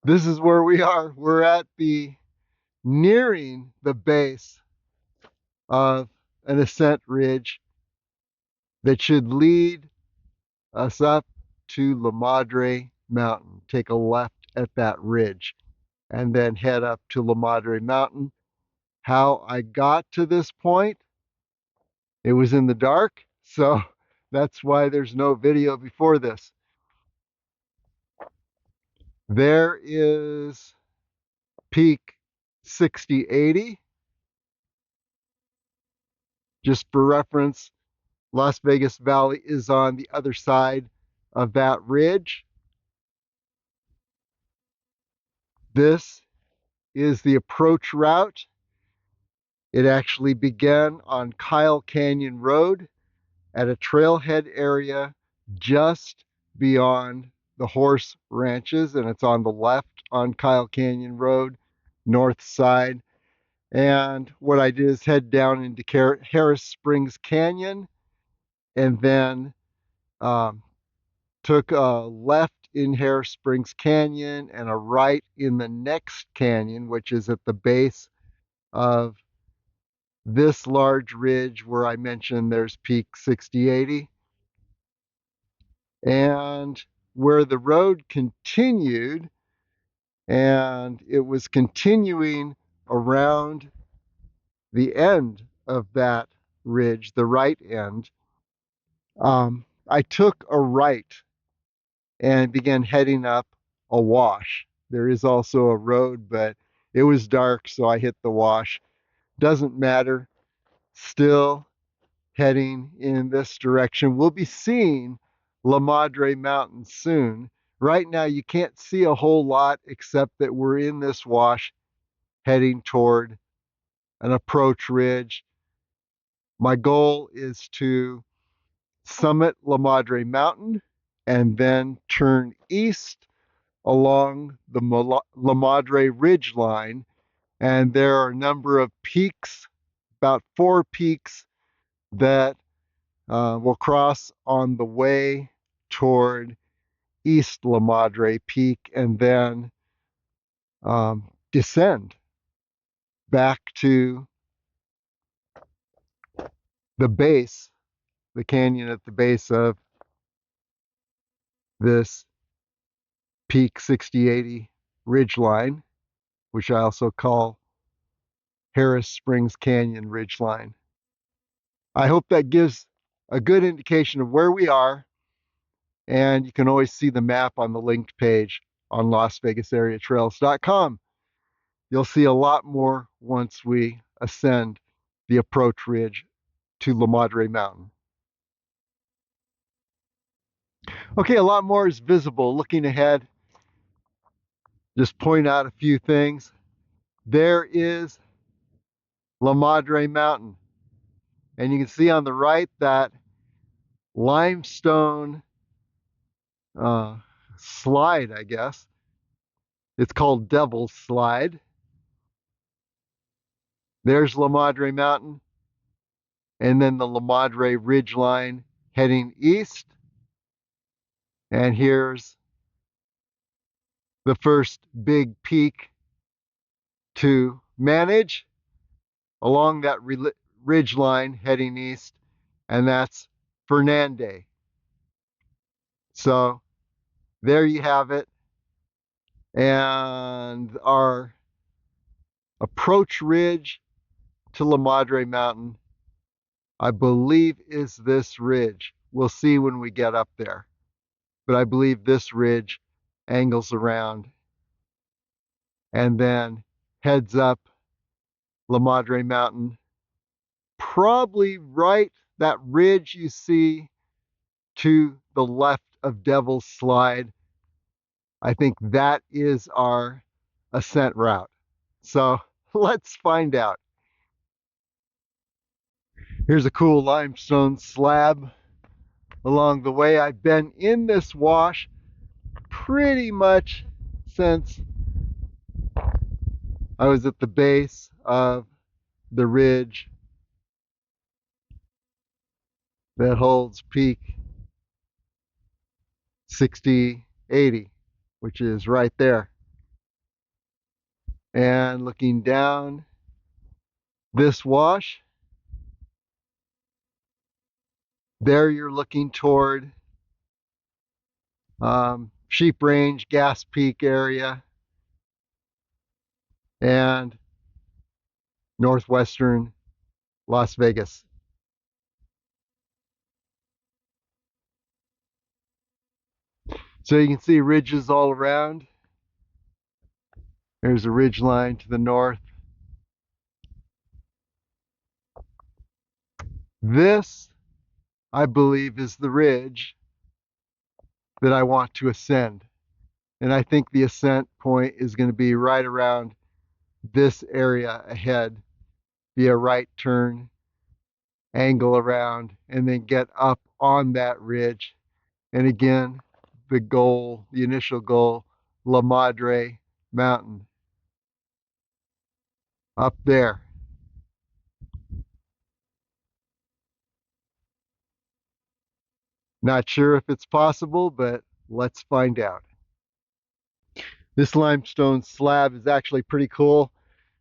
This is where we are. We're at nearing the base of an ascent ridge that should lead us up to La Madre Mountain. Take a left at that ridge and then head up to La Madre Mountain. How I got to this point, it was in the dark, so that's why there's no video before this. There is peak 6080. Just for reference, Las Vegas Valley is on the other side of that ridge. This is the approach route. It actually began on Kyle Canyon Road at a trailhead area just beyond the horse ranches, and it's on the left on Kyle Canyon Road, north side. And what I did is head down into Harris Springs Canyon and then um, took a left in Harris Springs Canyon and a right in the next canyon, which is at the base of this large ridge where I mentioned there's peak 6080. And where the road continued, and it was continuing around the end of that ridge, the right end, I took a right and began heading up a wash. There is also a road, but it was dark, so I hit the wash. Doesn't matter. Still heading in this direction. We'll be seeing La Madre Mountain soon. Right now, you can't see a whole lot except that we're in this wash heading toward an approach ridge. My goal is to summit La Madre Mountain and then turn east along the La Madre Ridgeline. And there are a number of peaks, about 4 peaks that we'll cross on the way toward East La Madre Peak and then descend back to the base, the canyon at the base of this peak 6080 ridgeline, which I also call Harris Springs Canyon Ridgeline. I hope that gives a good indication of where we are, and you can always see the map on the linked page on LasVegasAreaTrails.com. You'll see a lot more once we ascend the approach ridge to La Madre Mountain. Okay, a lot more is visible. Looking ahead, just point out a few things. There is La Madre Mountain, and you can see on the right that limestone slide, I guess. It's called Devil's Slide. There's La Madre Mountain, and then the La Madre Ridgeline heading east. And here's the first big peak to manage along that ridge line heading east, and that's Fernandez. So there you have it. And our approach ridge to La Madre Mountain, I believe, is this ridge. We'll see when we get up there. But I believe this ridge angles around and then heads up La Madre Mountain. Probably right that ridge you see to the left of Devil's Slide. I think that is our ascent route. So let's find out. Here's a cool limestone slab along the way. I've been in this wash pretty much since I was at the base of the ridge that holds peak 6080, which is right there. And looking down this wash, there you're looking toward Sheep Range, Gas Peak area, and Northwestern Las Vegas. So you can see ridges all around. There's a ridge line to the north. This, I believe, is the ridge that I want to ascend. And I think the ascent point is going to be right around this area ahead. Be a right turn, angle around, and then get up on that ridge. And again, the goal, the initial goal, La Madre Mountain. Up there. Not sure if it's possible, but let's find out. This limestone slab is actually pretty cool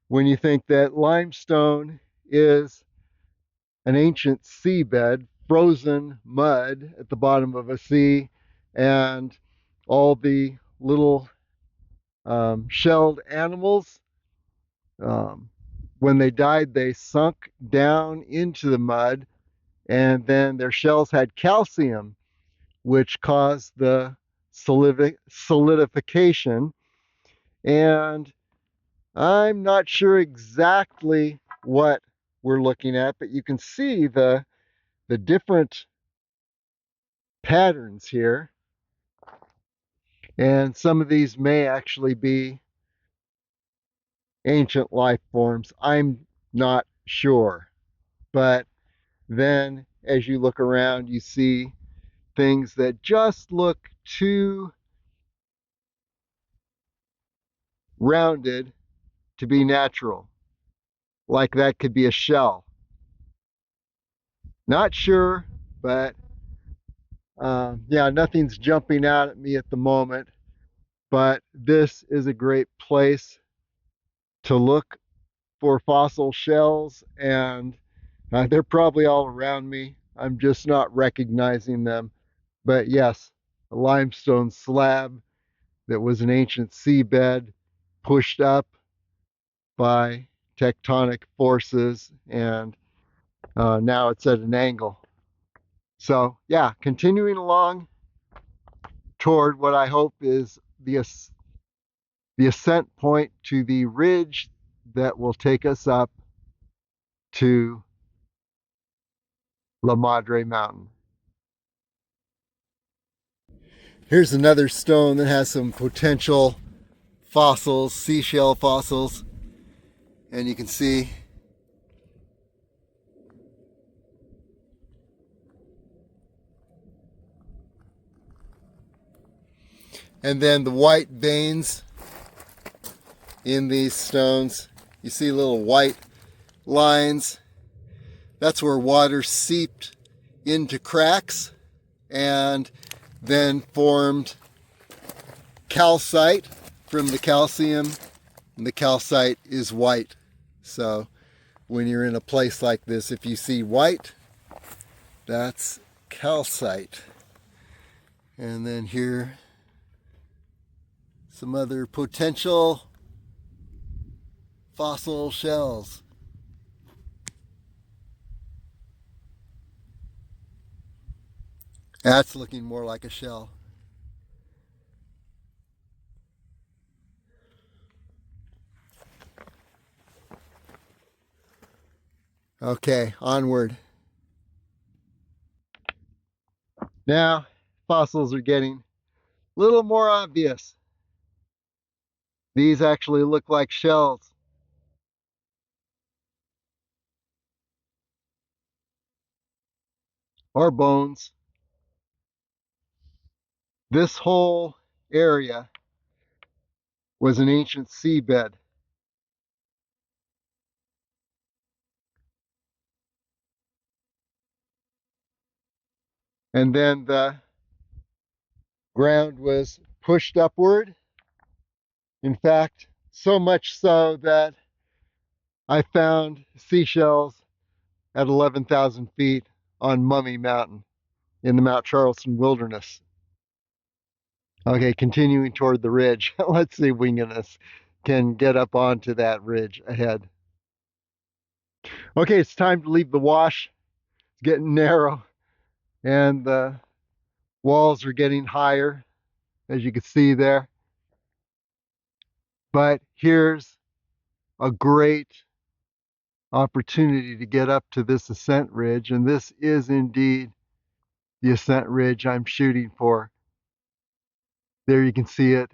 when you think that limestone is an ancient seabed, frozen mud at the bottom of a sea, and all the little shelled animals, when they died, they sunk down into the mud, and then their shells had calcium, which caused the solidification. And I'm not sure exactly what we're looking at, but you can see the different patterns here. And some of these may actually be ancient life forms. I'm not sure. But then as you look around, you see things that just look too rounded to be natural. Like that could be a shell. Not sure, but yeah, nothing's jumping out at me at the moment. But this is a great place to look for fossil shells, and they're probably all around me. I'm just not recognizing them. But yes, a limestone slab that was an ancient seabed pushed up by tectonic forces, and now it's at an angle. So yeah, continuing along toward what I hope is the ascent point to the ridge that will take us up to La Madre Mountain. Here's another stone that has some potential fossils, seashell fossils, and you can see and then the white veins in these stones. You see little white lines. That's where water seeped into cracks and then formed calcite from the calcium, and the calcite is white. So when you're in a place like this, if you see white, that's calcite. And then here, some other potential fossil shells. That's looking more like a shell. Okay, onward. Now, fossils are getting a little more obvious. These actually look like shells. Or bones. This whole area was an ancient seabed. And then the ground was pushed upward. In fact, So much so that I found seashells at 11,000 feet on Mummy Mountain in the Mount Charleston Wilderness. Okay, continuing toward the ridge. Let's see if we can get up onto that ridge ahead. Okay, it's time to leave the wash. It's getting narrow and the walls are getting higher, as you can see there. But here's a great opportunity to get up to this ascent ridge, and this is indeed the ascent ridge I'm shooting for. There you can see it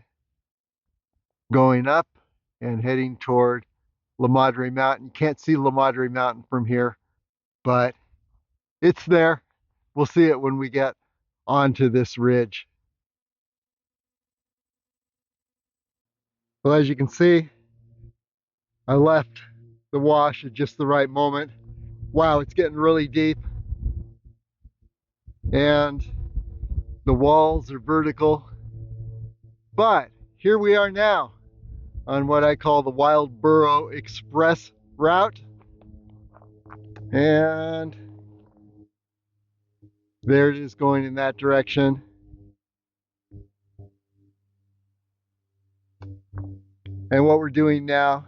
going up and heading toward La Madre Mountain. You can't see La Madre Mountain from here, but it's there. We'll see it when we get onto this ridge. Well, as you can see, I left the wash at just the right moment. Wow, it's getting really deep. And the walls are vertical. But here we are now on what I call the Wild Burro Express route. And there it is going in that direction. And what we're doing now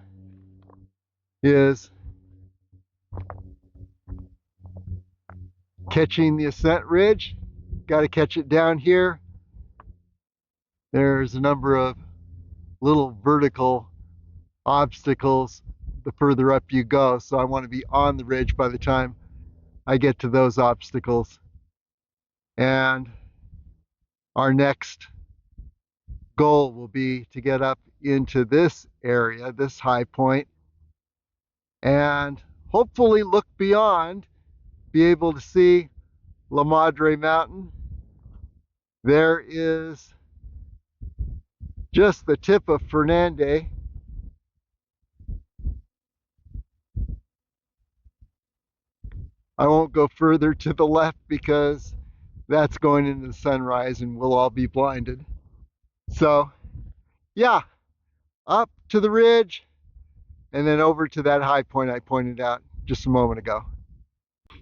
is catching the ascent ridge. Got to catch it down here. There's a number of little vertical obstacles the further up you go, so I want to be on the ridge by the time I get to those obstacles. And our next goal will be to get up into this area, this high point, and hopefully look beyond, be able to see La Madre Mountain. There is just the tip of Fernandez. I won't go further to the left because that's going into the sunrise and we'll all be blinded. So yeah, up to the ridge and then over to that high point I pointed out just a moment ago.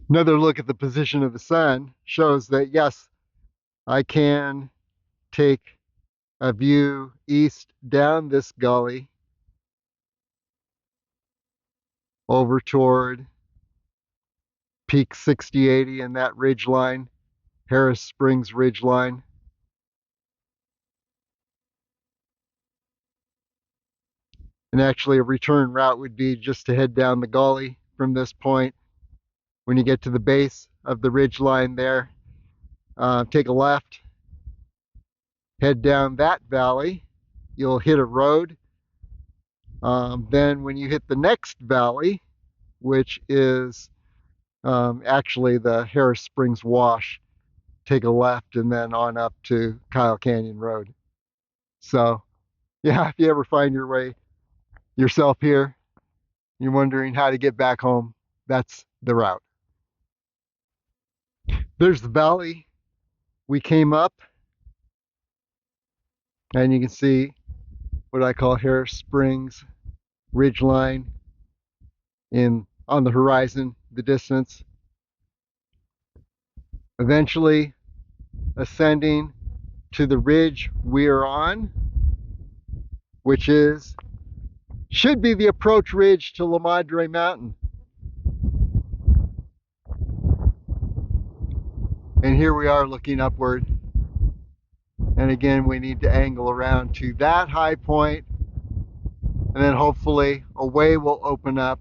Another look at the position of the sun shows that yes, I can take a view east down this gully over toward Peak 6080 and that ridge line, Harris Springs Ridgeline. And actually a return route would be just to head down the gully from this point. When you get to the base of the ridge line there, take a left, head down that valley. You'll hit a road. Then when you hit the next valley, which is actually the Harris Springs Wash, take a left and then on up to Kyle Canyon Road. So yeah, if you ever find yourself here, you're wondering how to get back home, that's the route. There's the valley we came up, and you can see what I call Harris Springs Ridgeline on the horizon, the distance. Eventually ascending to the ridge we are on, which should be the approach ridge to La Madre Mountain. And here we are looking upward. And again, we need to angle around to that high point, and then hopefully a way will open up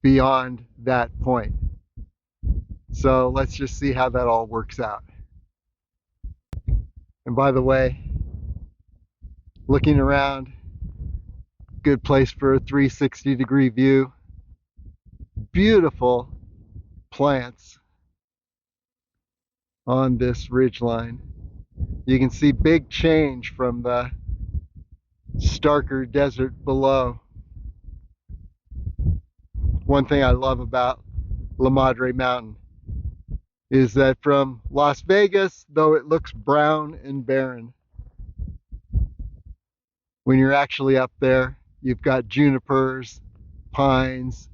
beyond that point. So let's just see how that all works out. And by the way, looking around, good place for a 360-degree view. Beautiful plants on this ridgeline. You can see big change from the starker desert below. One thing I love about La Madre Mountain is that from Las Vegas, though it looks brown and barren, when you're actually up there, you've got junipers, pines,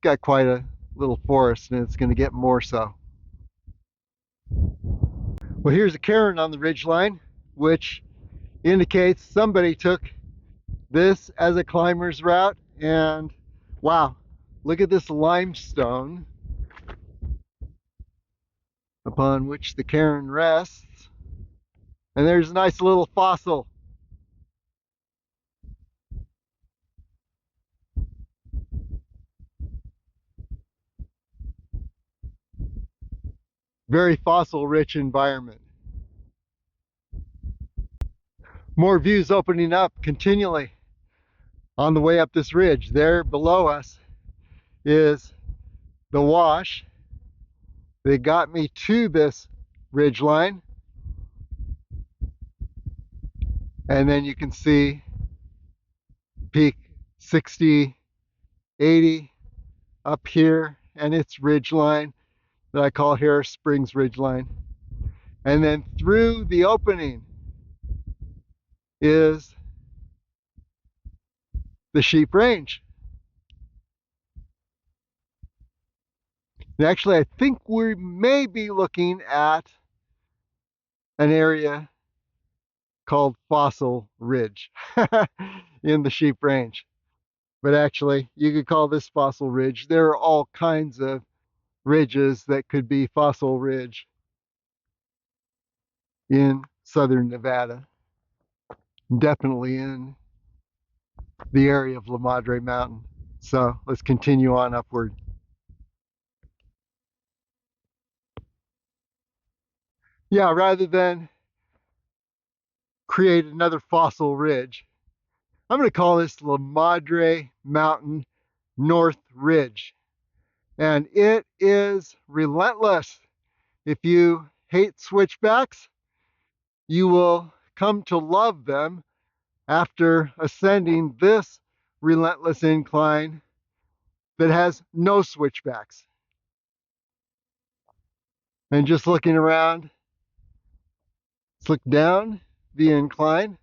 got quite a little forest, and it's going to get more so. Well, here's a cairn on the ridgeline, which indicates somebody took this as a climber's route. And wow, look at this limestone upon which the cairn rests. And there's a nice little fossil. Very fossil rich environment. More views opening up continually on the way up this ridge. There below us is the wash that got me to this ridge line. And then you can see peak 60, 80 up here, and its ridge line that I call Harris Springs Ridgeline. And then through the opening is the Sheep Range. And actually, I think we may be looking at an area called Fossil Ridge in the Sheep Range. But actually, you could call this Fossil Ridge. There are all kinds of ridges that could be Fossil Ridge in southern Nevada. Definitely in the area of La Madre Mountain. So let's continue on upward. Yeah, rather than create another fossil ridge, I'm going to call this La Madre Mountain North Ridge. And it is relentless. If you hate switchbacks, you will come to love them after ascending this relentless incline that has no switchbacks. And just looking around, let's look down the incline.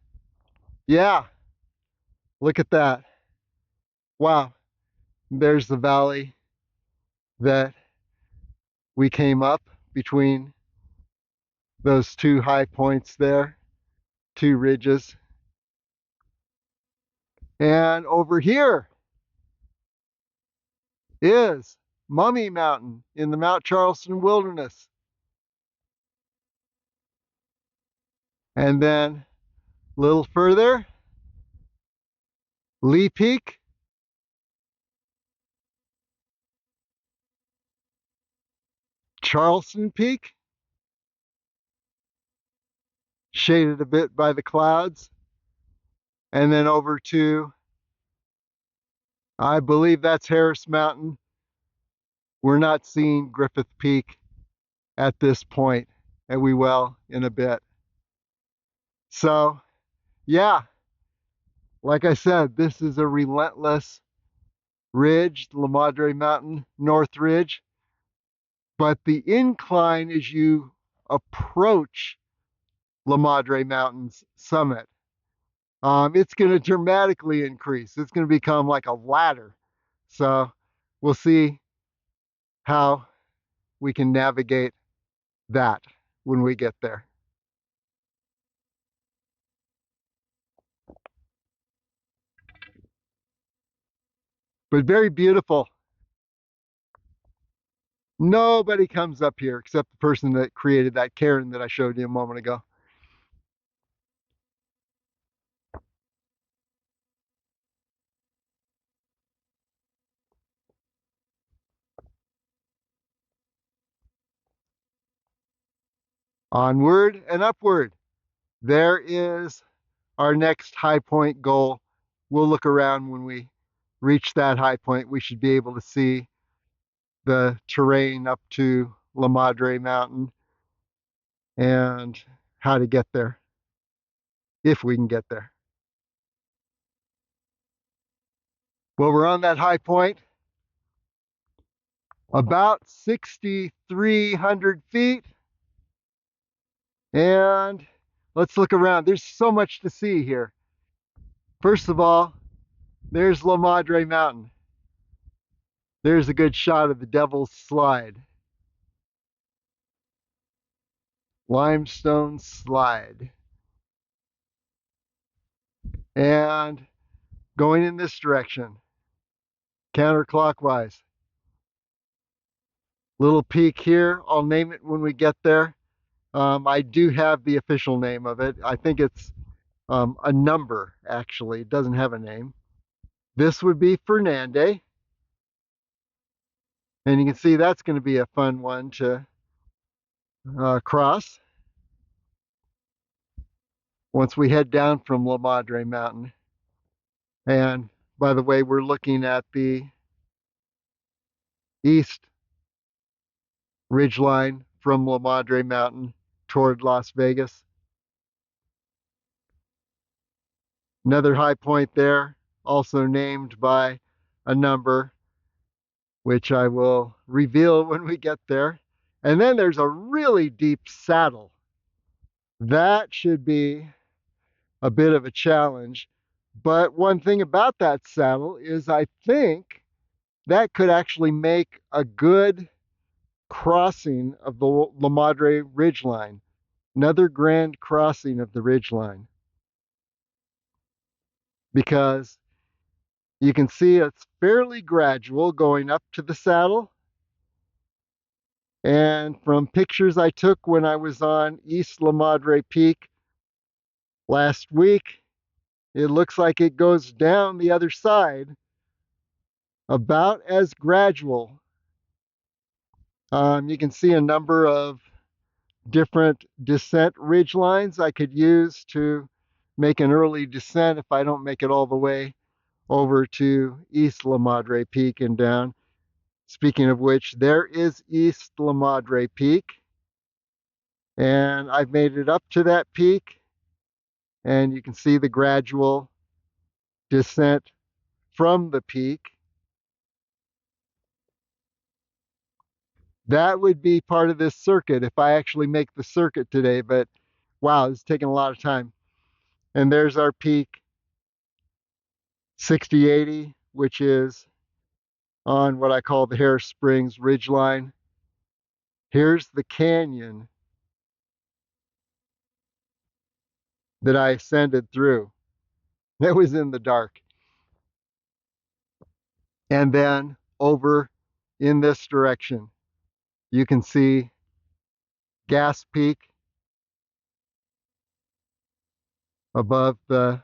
Yeah, look at that. Wow, there's the valley that we came up between those two high points there, two ridges. And over here is Mummy Mountain in the Mount Charleston Wilderness. And then a little further, Lee Peak, Charleston Peak, shaded a bit by the clouds, and then over to, I believe that's Harris Mountain. We're not seeing Griffith Peak at this point, and we will in a bit. So, yeah, like I said, this is a relentless ridge, La Madre Mountain North Ridge. But the incline as you approach La Madre Mountain's summit, it's going to dramatically increase. It's going to become like a ladder. So we'll see how we can navigate that when we get there. But very beautiful. Nobody comes up here except the person that created that cairn that I showed you a moment ago. Onward and upward. There is our next high point goal. We'll look around when we reach that high point. We should be able to see the terrain up to La Madre Mountain and how to get there, if we can get there. Well, we're on that high point, about 6,300 feet. And let's look around. There's so much to see here. First of all, there's La Madre Mountain. There's a good shot of the Devil's Slide. Limestone slide. And going in this direction, counterclockwise. Little peak here. I'll name it when we get there. I do have the official name of it. I think it's a number, actually. It doesn't have a name. This would be Fernande. And you can see that's going to be a fun one to cross once we head down from La Madre Mountain. And by the way, we're looking at the east ridgeline from La Madre Mountain toward Las Vegas. Another high point there, also named by a number, which I will reveal when we get there. And then there's a really deep saddle. That should be a bit of a challenge. But one thing about that saddle is I think that could actually make a good crossing of the La Madre Ridgeline. Another grand crossing of the ridgeline. Because you can see it's fairly gradual going up to the saddle. And from pictures I took when I was on East La Madre Peak last week, it looks like it goes down the other side about as gradual. You can see a number of different descent ridge lines I could use to make an early descent if I don't make it all the way over to East La Madre Peak and down. Speaking of which, there is East La Madre Peak, and I've made it up to that peak, and you can see the gradual descent from the peak. That would be part of this circuit if I actually make the circuit today, but wow, it's taking a lot of time. And there's our peak, 6080, which is on what I call the Harris Springs Ridgeline. Here's the canyon that I ascended through. It was in the dark. And then over in this direction, you can see Gas Peak above the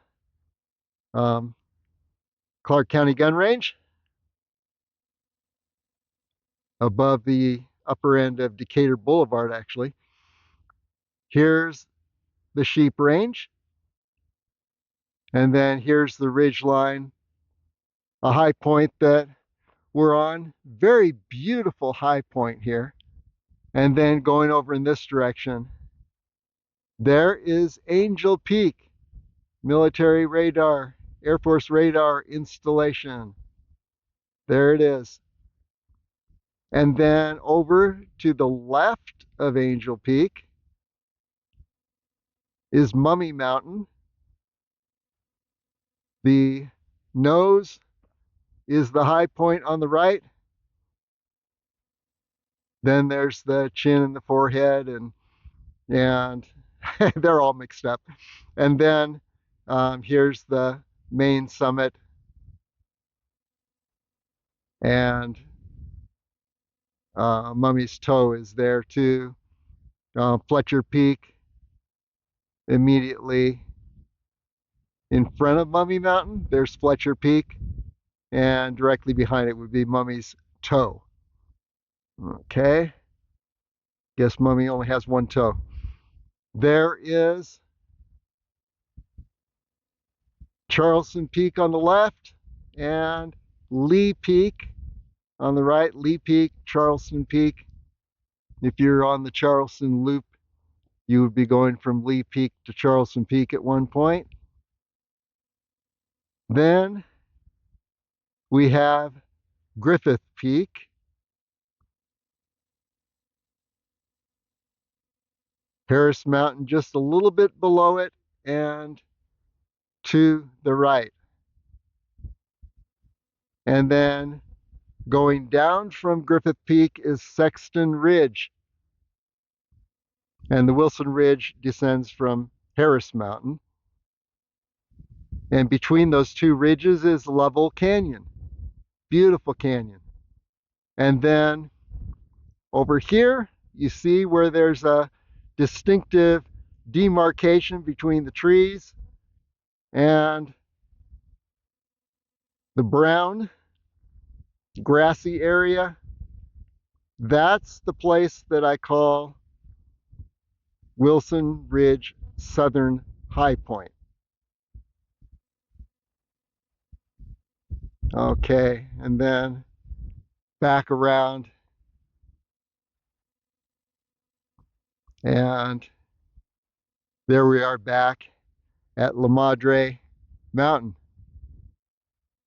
Clark County Gun Range, above the upper end of Decatur Boulevard, actually. Here's the Sheep Range, and then here's the ridge line, a high point that we're on. Very beautiful high point here. And then going over in this direction, there is Angel Peak, military radar, Air Force radar installation. There it is. And then over to the left of Angel Peak is Mummy Mountain. The nose is the high point on the right. Then there's the chin and the forehead, and they're all mixed up. And then here's the main summit, and Mummy's Toe is there too. Fletcher Peak immediately in front of Mummy Mountain. There's Fletcher Peak, and directly behind it would be Mummy's Toe. Okay, guess Mummy only has one toe. There is Charleston Peak on the left and Lee Peak on the right. Lee Peak, Charleston Peak. If you're on the Charleston Loop, you would be going from Lee Peak to Charleston Peak at one point. Then we have Griffith Peak. Harris Mountain just a little bit below it, and to the right. And then going down from Griffith Peak is Sexton Ridge. And the Wilson Ridge descends from Harris Mountain. And between those two ridges is Level Canyon. Beautiful canyon. And then over here, you see where there's a distinctive demarcation between the trees and the brown grassy area. That's the place that I call Wilson Ridge Southern High Point. Okay, and then back around, and there we are back at La Madre Mountain.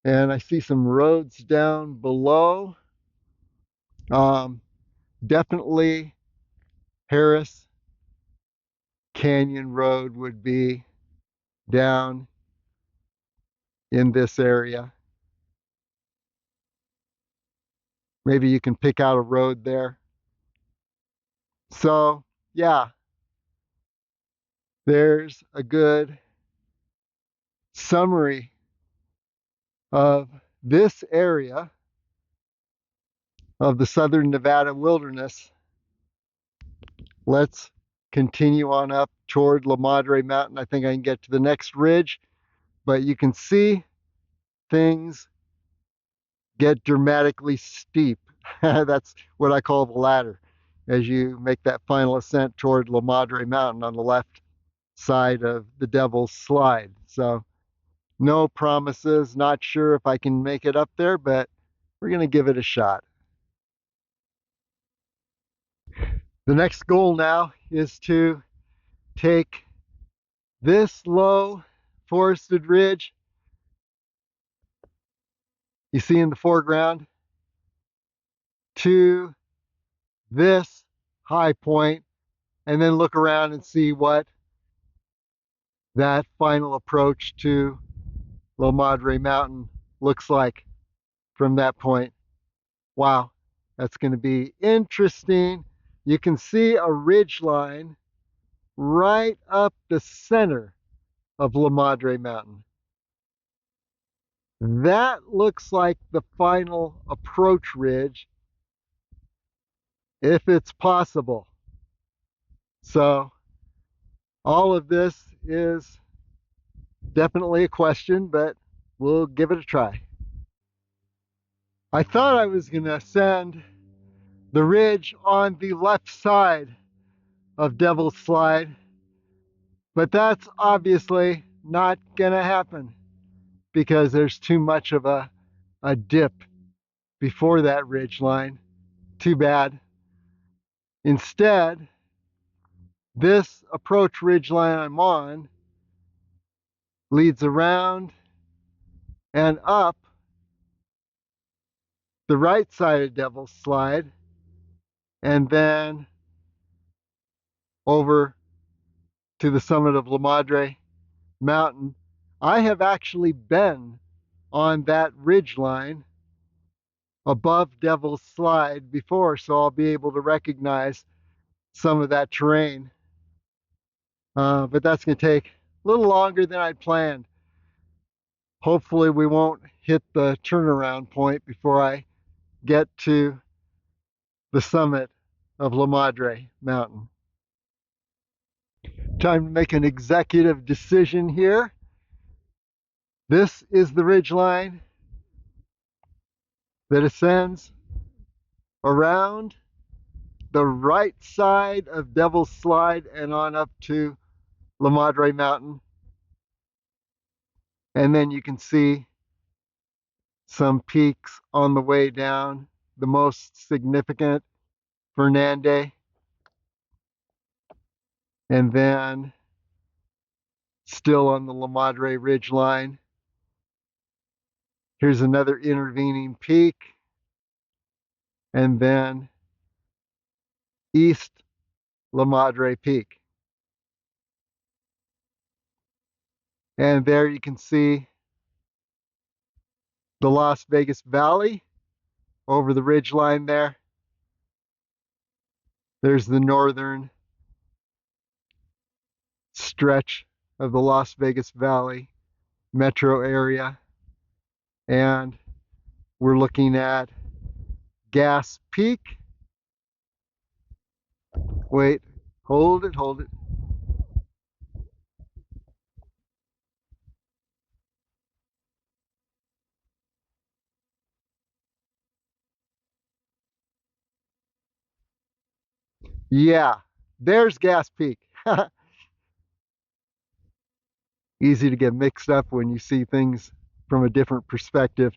And I see some roads down below. Definitely Harris Canyon Road would be down in this area. Maybe you can pick out a road there. So, yeah, there's a good summary of this area of the Southern Nevada Wilderness. Let's continue on up toward La Madre Mountain. I think I can get to the next ridge, but you can see things get dramatically steep. That's what I call the ladder as you make that final ascent toward La Madre Mountain on the left side of the Devil's Slide. So no promises, not sure if I can make it up there, but we're going to give it a shot. The next goal now is to take this low forested ridge you see in the foreground to this high point, and then look around and see what that final approach to La Madre Mountain looks like from that point. Wow, that's going to be interesting. You can see a ridge line right up the center of La Madre Mountain. That looks like the final approach ridge, if it's possible. So all of this is definitely a question, but we'll give it a try. I thought I was going to ascend the ridge on the left side of Devil's Slide, but that's obviously not going to happen because there's too much of a dip before that ridge line. Too bad. Instead, this approach ridge line I'm on leads around and up the right side of Devil's Slide and then over to the summit of La Madre Mountain. I have actually been on that ridge line above Devil's Slide before, so I'll be able to recognize some of that terrain. But that's going to take a little longer than I'd planned. Hopefully we won't hit the turnaround point before I get to the summit of La Madre Mountain. Time to make an executive decision here. This is the ridge line that ascends around the right side of Devil's Slide and on up to La Madre Mountain. And then you can see some peaks on the way down. The most significant, Fernandez. And then still on the La Madre ridge line. Here's another intervening peak. And then East La Madre Peak. And there you can see the Las Vegas Valley over the ridge line there. There's the northern stretch of the Las Vegas Valley metro area. And we're looking at Gas Peak. Wait, hold it, hold it. Yeah, there's Gas Peak. Easy to get mixed up when you see things from a different perspective.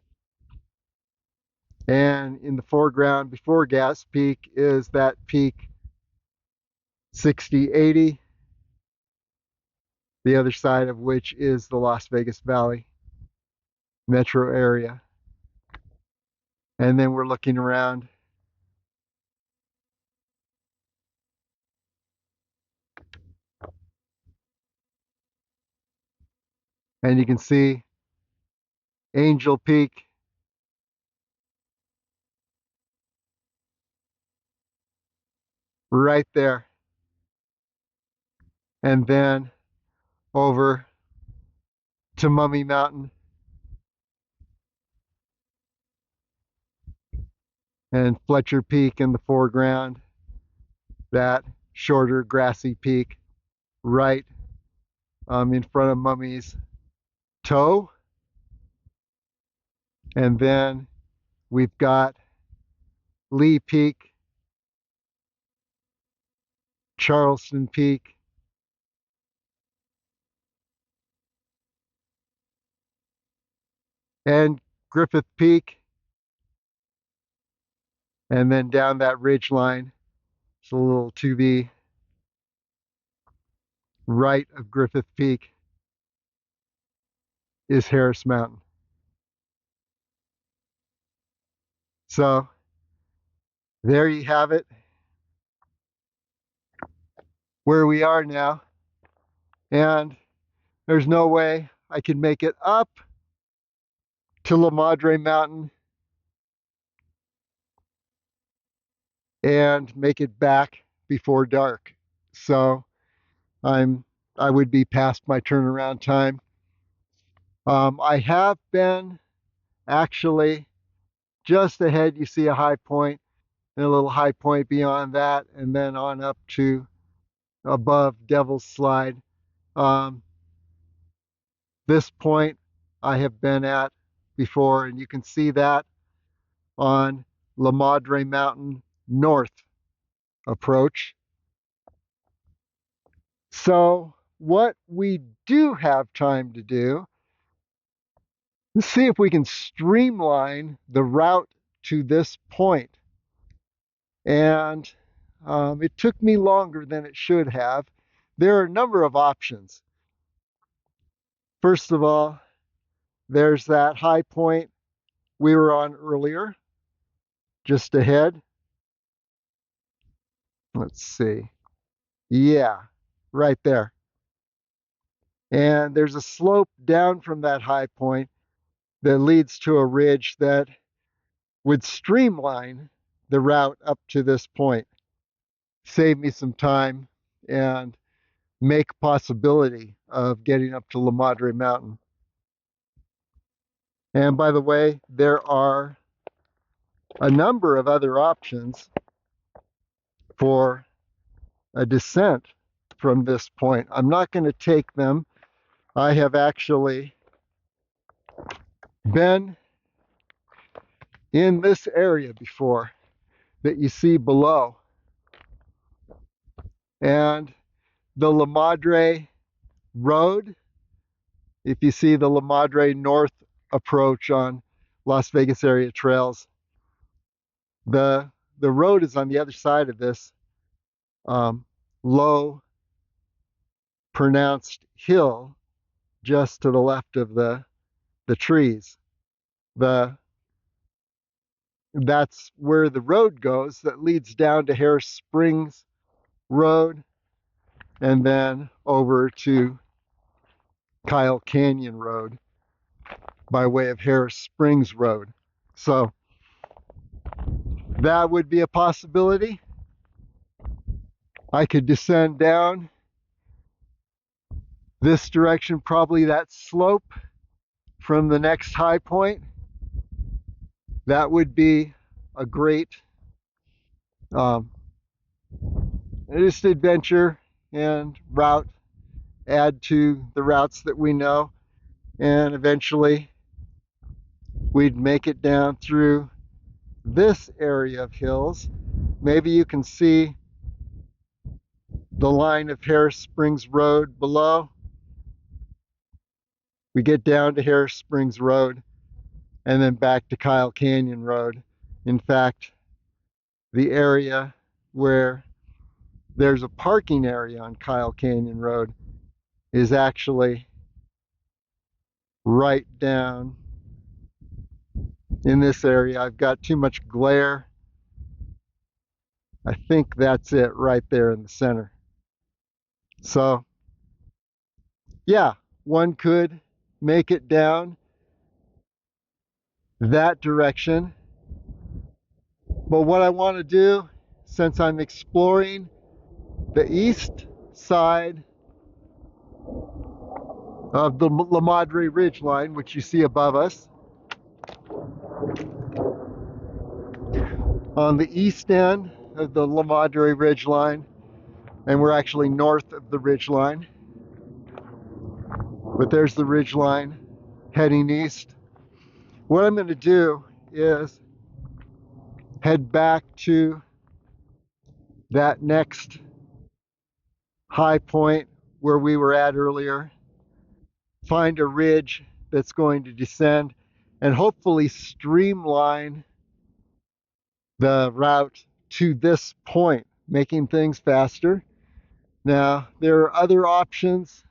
And in the foreground before Gas Peak is that peak 6080, the other side of which is the Las Vegas Valley metro area. And then we're looking around and you can see Angel Peak, right there. And then over to Mummy Mountain and Fletcher Peak in the foreground, that shorter grassy peak right in front of Mummy's Toe. And then we've got Lee Peak, Charleston Peak, and Griffith Peak. And then down that ridge line, it's a little to the right of Griffith Peak, is Harris Mountain. So there you have it, where we are now. And there's no way I could make it up to La Madre Mountain and make it back before dark. So I would be past my turnaround time. I have been actually just ahead. You see a high point and a little high point beyond that, and then on up to above Devil's Slide. This point I have been at before, and you can see that on La Madre Mountain North approach. So what we do have time to do is see if we can streamline the route to this point. And it took me longer than it should have. There are a number of options. First of all, there's that high point we were on earlier, just ahead. Let's see. Yeah, right there. And there's a slope down from that high point that leads to a ridge that would streamline the route up to this point, save me some time, and make possibility of getting up to La Madre Mountain. And by the way, there are a number of other options for a descent from this point. I'm not going to take them. I have actually been in this area before that you see below. And the La Madre Road, if you see the La Madre North approach on Las Vegas area trails, the road is on the other side of this low pronounced hill just to the left of the trees. That's where the road goes that leads down to Harris Springs Road and then over to Kyle Canyon Road by way of Harris Springs Road. So that would be a possibility. I could descend down this direction, probably that slope from the next high point. That would be a great just adventure and route, add to the routes that we know, and eventually we'd make it down through this area of hills. Maybe you can see the line of Harris Springs Road below. We get down to Harris Springs Road and then back to Kyle Canyon Road. In fact, the area where there's a parking area on Kyle Canyon Road is actually right down in this area. I've got too much glare. I think that's it right there in the center. So yeah, one could make it down that direction. But what I want to do, since I'm exploring the east side of the Madre Ridgeline, which you see above us, on the east end of the Madre Ridgeline, and we're actually north of the ridgeline, but there's the ridgeline heading east. What I'm going to do is head back to that next high point where we were at earlier, find a ridge that's going to descend and hopefully streamline the route to this point, making things faster. Now, there are other options,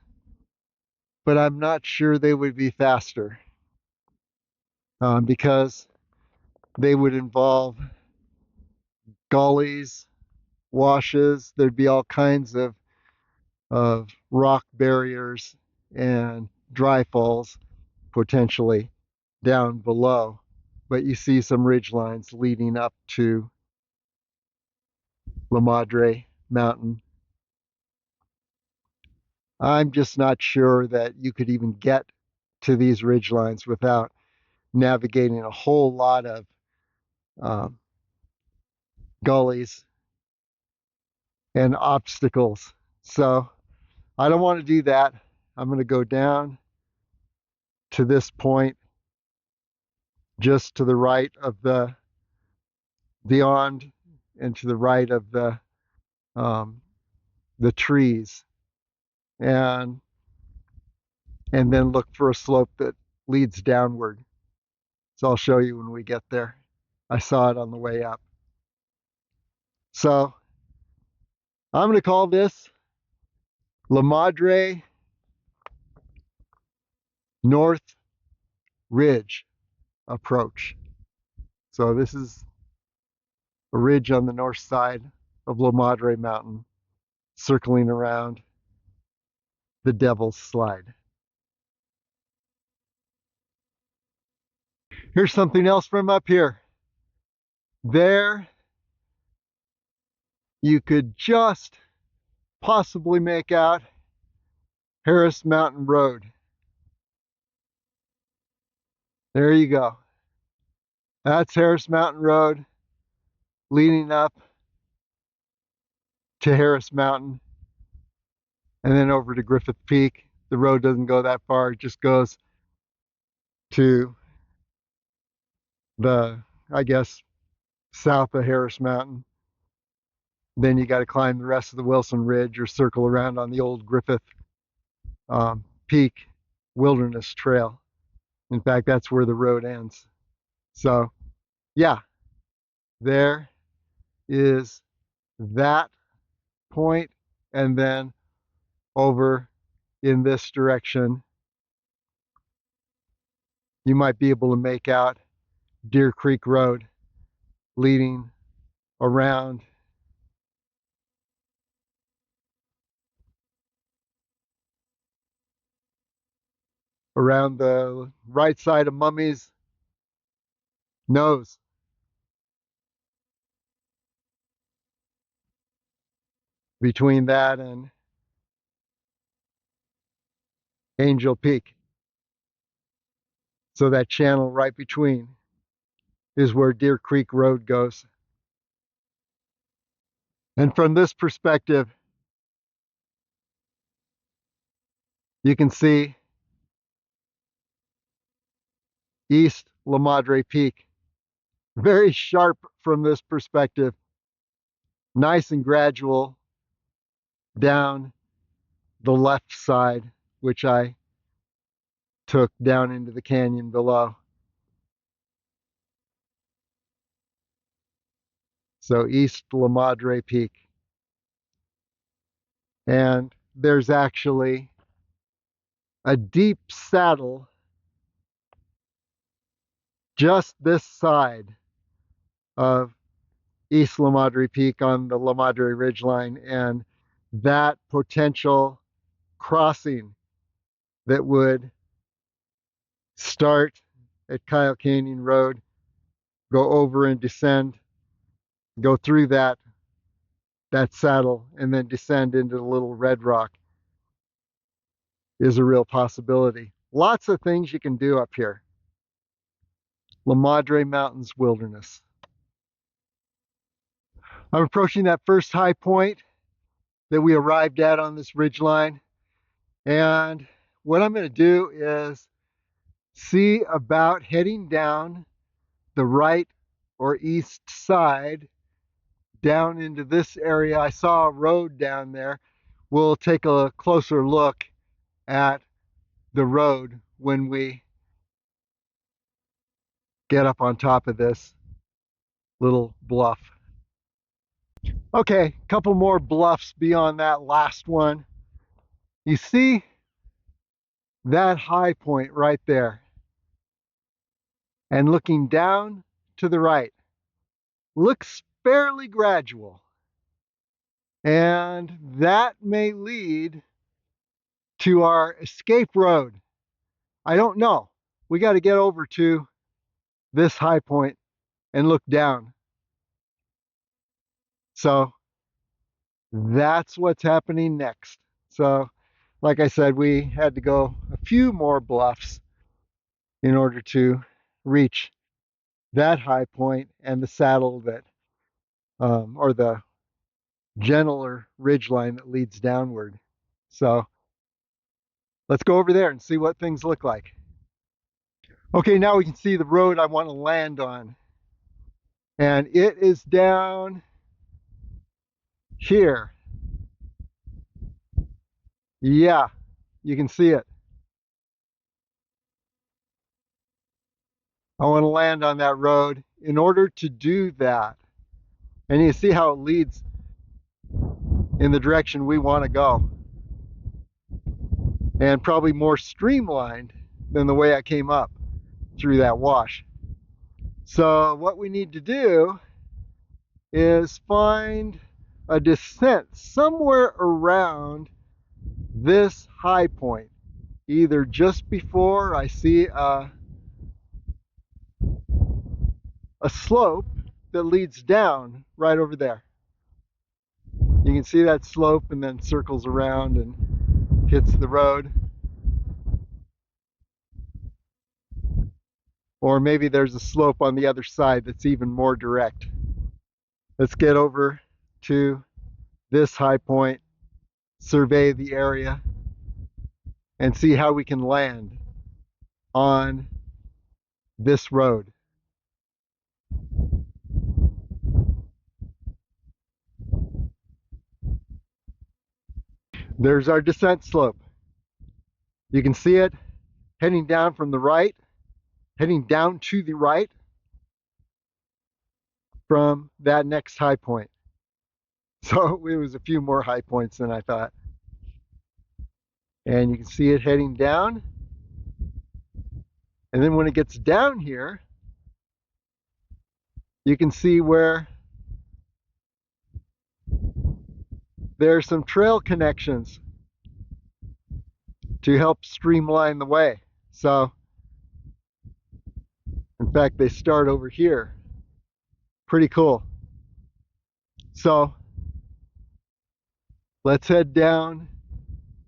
but I'm not sure they would be faster because they would involve gullies, washes. There'd be all kinds of rock barriers and dry falls potentially down below. But you see some ridge lines leading up to La Madre Mountain. I'm just not sure that you could even get to these ridge lines without navigating a whole lot of gullies and obstacles. So I don't want to do that. I'm going to go down to this point just to the right of the beyond and to the right of the trees, and then look for a slope that leads downward. So I'll show you when we get there. I saw it on the way up. So I'm going to call this La Madre North Ridge approach. So this is a ridge on the north side of La Madre Mountain, circling around the Devil's Slide. Here's something else from up here. There, you could just possibly make out Harris Mountain Road. There you go. That's Harris Mountain Road leading up to Harris Mountain and then over to Griffith Peak. The road doesn't go that far, it just goes to the, I guess, south of Harris Mountain. Then you got to climb the rest of the Wilson Ridge or circle around on the old Griffith Peak Wilderness Trail. In fact, that's where the road ends. So, yeah, there is that point, and then over in this direction, you might be able to make out Deer Creek Road leading around around the right side of Mummy's nose. Between that and Angel Peak. So that channel right between is where Deer Creek Road goes. And from this perspective, you can see East La Madre Peak. Very sharp from this perspective. Nice and gradual down the left side, which I took down into the canyon below. So East La Madre Peak. And there's actually a deep saddle just this side of East La Madre Peak on the La Madre Ridgeline, and that potential crossing that would start at Kyle Canyon Road, go over and descend, go through that saddle, and then descend into the Little Red Rock is a real possibility. Lots of things you can do up here. La Madre Mountains Wilderness. I'm approaching that first high point that we arrived at on this ridgeline, and what I'm going to do is see about heading down the right or east side down into this area. I saw a road down there. We'll take a closer look at the road when we get up on top of this little bluff. Okay, a couple more bluffs beyond that last one. You see that high point right there, and looking down to the right looks fairly gradual, and that may lead to our escape road. I don't know. We got to get over to this high point and look down. So that's what's happening next. So like I said, we had to go a few more bluffs in order to reach that high point and the saddle that or the gentler ridge line that leads downward. So let's go over there and see what things look like. Okay, now we can see the road I want to land on, and it is down here. Yeah, you can see it. I want to land on that road. In order to do that, and you see how it leads in the direction we want to go, and probably more streamlined than the way I came up through that wash. So what we need to do is find a descent somewhere around this high point, either just before I see a slope that leads down right over there. You can see that slope and then circles around and hits the road. Or maybe there's a slope on the other side that's even more direct. Let's get over to this high point, survey the area, and see how we can land on this road. There's our descent slope. You can see it heading down from the right, heading down to the right from that next high point. So it was a few more high points than I thought. And you can see it heading down. And then when it gets down here, you can see where there are some trail connections to help streamline the way. So, in fact, they start over here. Pretty cool. So, let's head down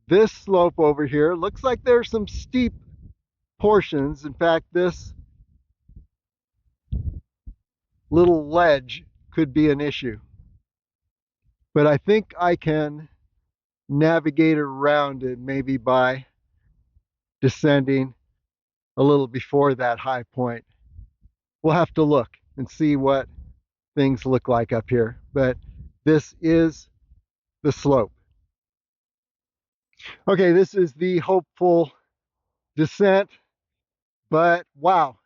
this slope over here. Looks like there's some steep portions. In fact, this little ledge could be an issue. But I think I can navigate around it maybe by descending a little before that high point. We'll have to look and see what things look like up here. But this is the slope. Okay, this is the hopeful descent, but wow,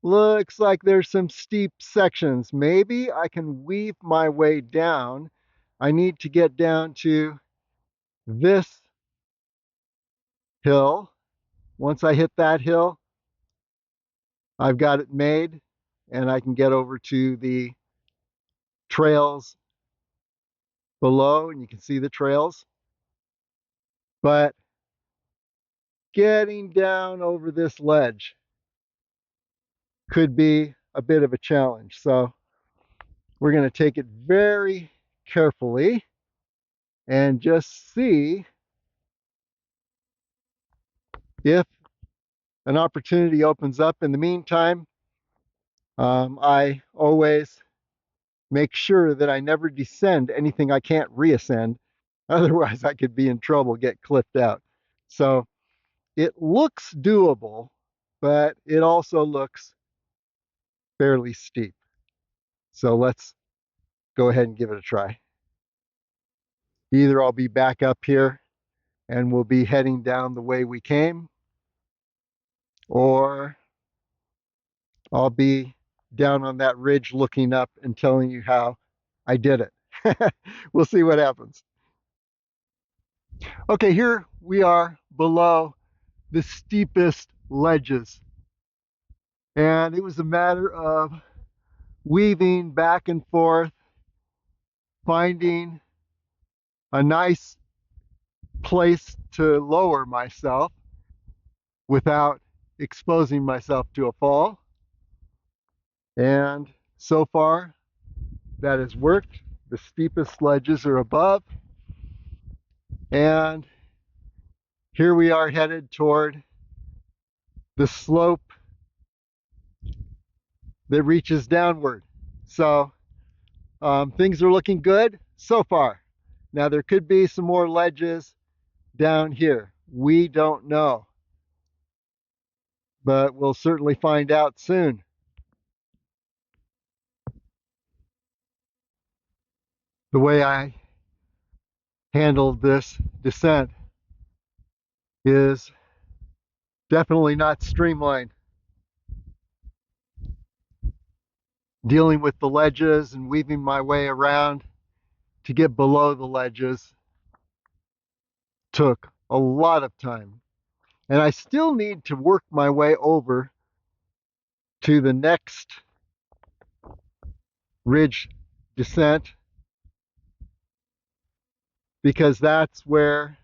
looks like there's some steep sections. Maybe I can weave my way down. I need to get down to this hill. Once I hit that hill, I've got it made and I can get over to the trails below, and you can see the trails. But getting down over this ledge could be a bit of a challenge. So we're going to take it very carefully and just see if an opportunity opens up. In the meantime, I always make sure that I never descend anything I can't reascend. Otherwise, I could be in trouble, get clipped out. So it looks doable, but it also looks fairly steep. So let's go ahead and give it a try. Either I'll be back up here and we'll be heading down the way we came, or I'll be down on that ridge looking up and telling you how I did it. We'll see what happens. Okay, here we are below the steepest ledges. And it was a matter of weaving back and forth, finding a nice place to lower myself without exposing myself to a fall. And so far, that has worked. The steepest ledges are above. And here we are headed toward the slope that reaches downward. So things are looking good so far. Now there could be some more ledges down here. We don't know, but we'll certainly find out soon. The way I handled this descent is definitely not streamlined. Dealing with the ledges and weaving my way around to get below the ledges took a lot of time. And I still need to work my way over to the next ridge descent, because that's where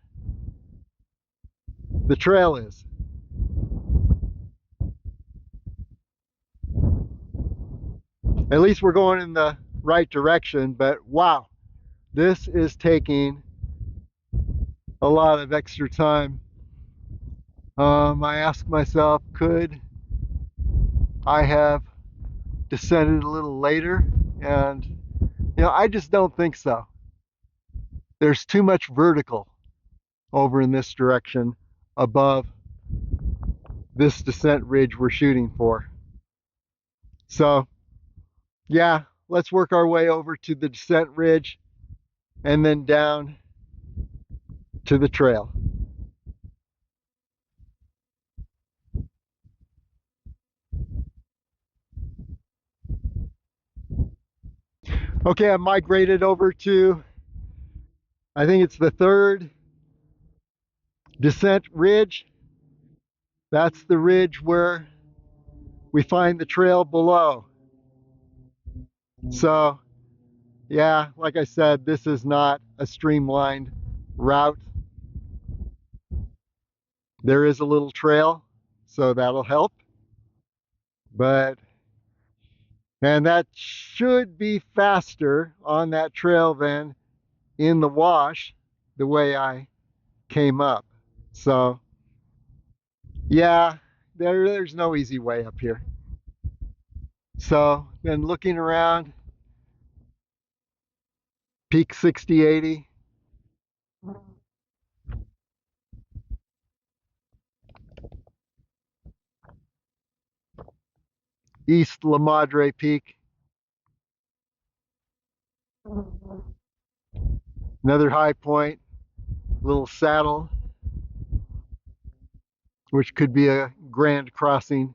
the trail is. At least we're going in the right direction, but wow, this is taking a lot of extra time. I asked myself, could I have descended a little later? And I just don't think so. There's too much vertical over in this direction above this descent ridge we're shooting for. So yeah, let's work our way over to the descent ridge and then down to the trail. Okay, I migrated over to, I think it's the third descent ridge. That's the ridge where we find the trail below. So yeah, like I said, this is not a streamlined route. There is a little trail, so that'll help. And that should be faster on that trail than in the wash, the way I came up. So yeah, there's no easy way up here. So then looking around, peak 6080. East La Madre Peak. Another high point, little saddle, which could be a grand crossing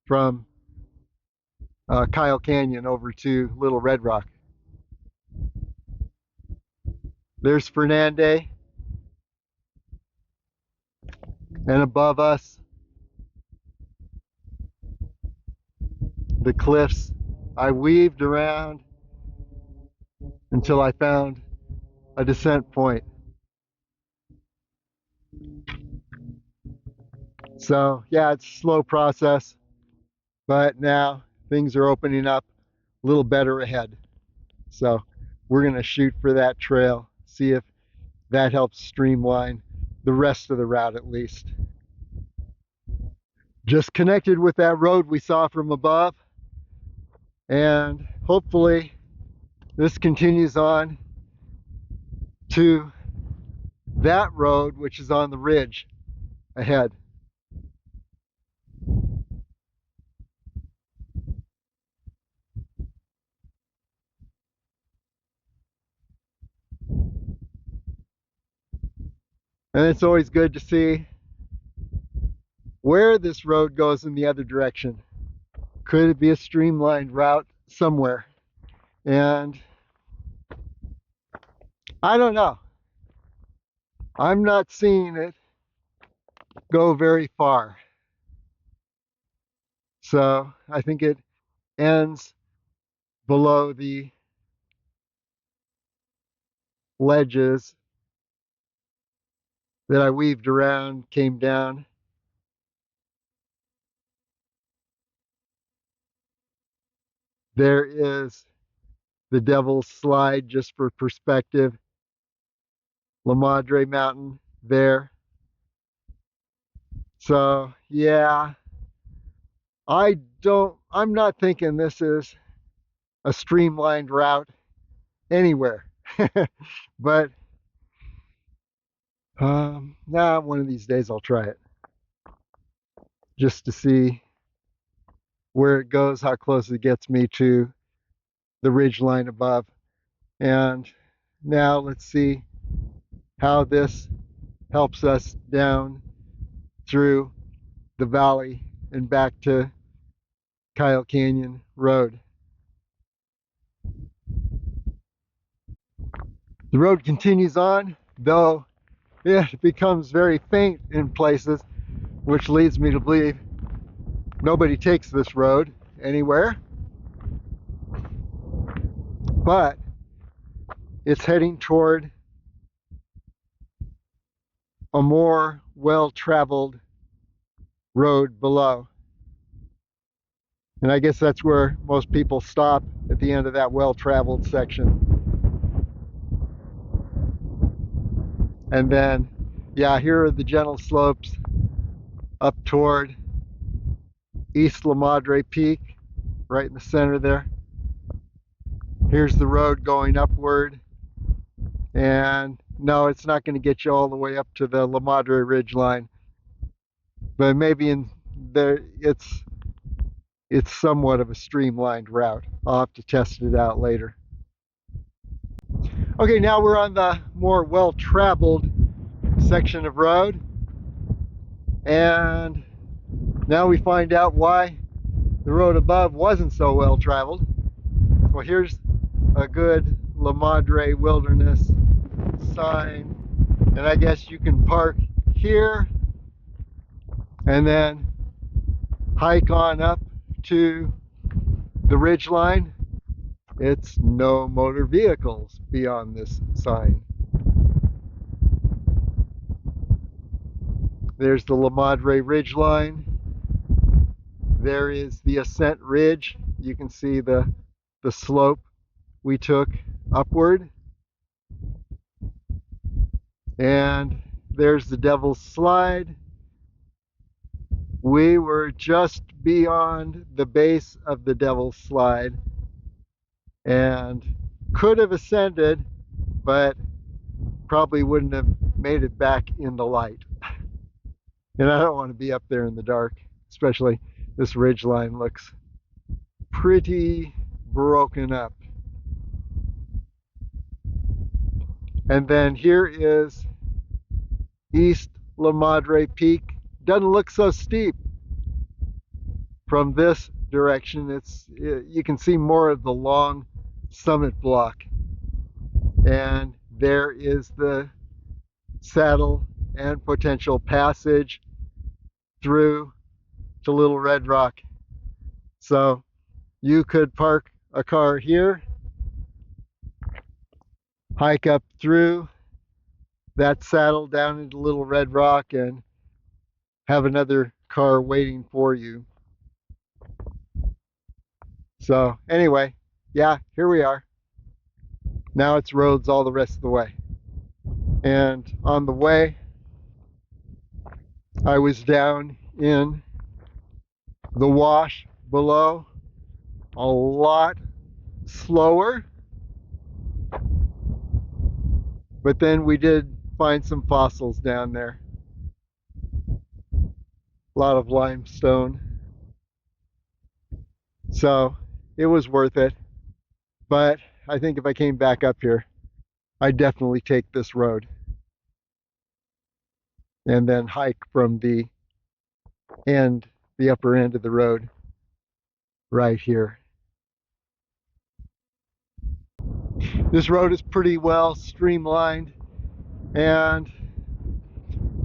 from Kyle Canyon over to Little Red Rock. There's Fernandez, and above us, the cliffs. I weaved around until I found a descent point. So yeah, it's a slow process, but now things are opening up a little better ahead. So we're gonna shoot for that trail, see if that helps streamline the rest of the route at least. Just connected with that road we saw from above, and hopefully this continues on to that road, which is on the ridge ahead. And it's always good to see where this road goes in the other direction. Could it be a streamlined route somewhere? And I don't know. I'm not seeing it go very far. So I think it ends below the ledges that I weaved around, came down. There is the Devil's Slide, just for perspective. La Madre Mountain there. So yeah, I'm not thinking this is a streamlined route anywhere. But one of these days I'll try it just to see where it goes, how close it gets me to the ridge line above. And now let's see how this helps us down through the valley and back to Kyle Canyon Road. The road continues on, though it becomes very faint in places, which leads me to believe nobody takes this road anywhere. But it's heading toward a more well-traveled road below. And I guess that's where most people stop, at the end of that well-traveled section. And then, yeah, here are the gentle slopes up toward East La Madre Peak, right in the center there. Here's the road going upward. And no, it's not going to get you all the way up to the La Madre Ridgeline, but maybe in there it's somewhat of a streamlined route. I'll have to test it out later. Okay, now we're on the more well-traveled section of road, and now we find out why the road above wasn't so well-traveled. Well, here's a good La Madre Wilderness sign, and I guess you can park here and then hike on up to the ridge line. It's no motor vehicles beyond this sign. There's the Madre ridgeline. There is the ascent ridge. You can see the slope we took upward. And there's the Devil's Slide. We were just beyond the base of the Devil's Slide and could have ascended, but probably wouldn't have made it back in the light. And I don't want to be up there in the dark, especially this ridge line looks pretty broken up. And then here is East La Madre Peak. Doesn't look so steep from this direction. You can see more of the long summit block. And there is the saddle and potential passage through to Little Red Rock. So you could park a car here, hike up through that saddle down into Little Red Rock, and have another car waiting for you. So anyway, yeah, here we are. Now it's roads all the rest of the way. And on the way, I was down in the wash below, a lot slower. But then we did find some fossils down there. A lot of limestone. So it was worth it. But I think if I came back up here, I'd definitely take this road and then hike from the upper end of the road right here. This road is pretty well streamlined, and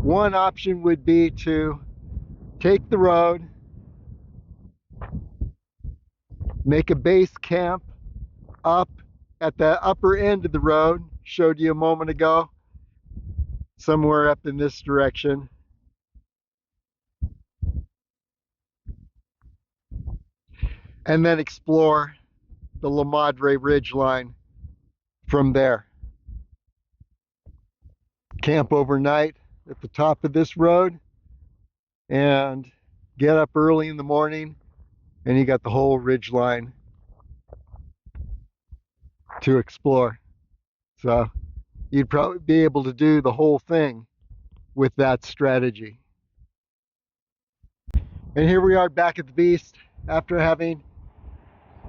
one option would be to take the road, make a base camp up at the upper end of the road, showed you a moment ago, somewhere up in this direction. And then explore the La Madre ridgeline from there. Camp overnight at the top of this road and get up early in the morning, and you got the whole ridgeline to explore. So you'd probably be able to do the whole thing with that strategy. And here we are back at the beast after having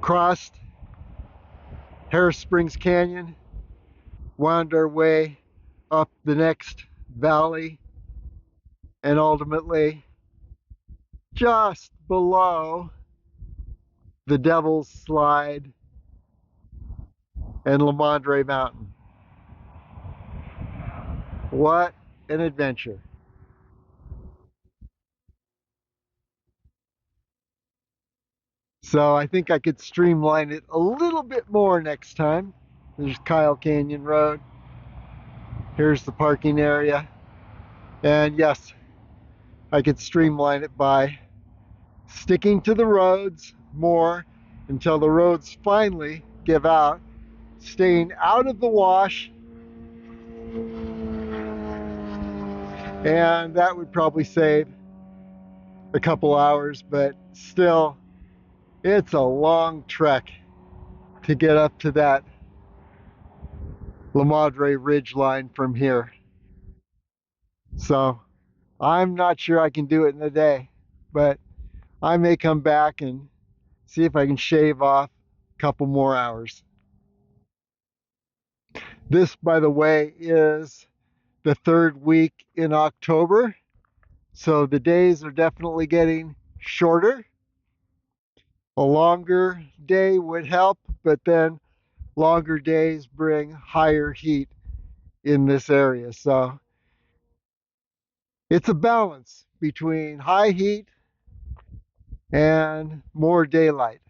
crossed Harris Springs Canyon, wound our way up the next valley, and ultimately just below the Devil's Slide and La Madre Mountain. What an adventure. So I think I could streamline it a little bit more next time. There's Kyle Canyon Road. Here's the parking area. And yes, I could streamline it by sticking to the roads more until the roads finally give out, staying out of the wash, and that would probably save a couple hours, but still, it's a long trek to get up to that La Madre ridgeline from here. So I'm not sure I can do it in a day, but I may come back and see if I can shave off a couple more hours. This, by the way, is the third week in October, so the days are definitely getting shorter. A longer day would help, but then longer days bring higher heat in this area. So it's a balance between high heat and more daylight.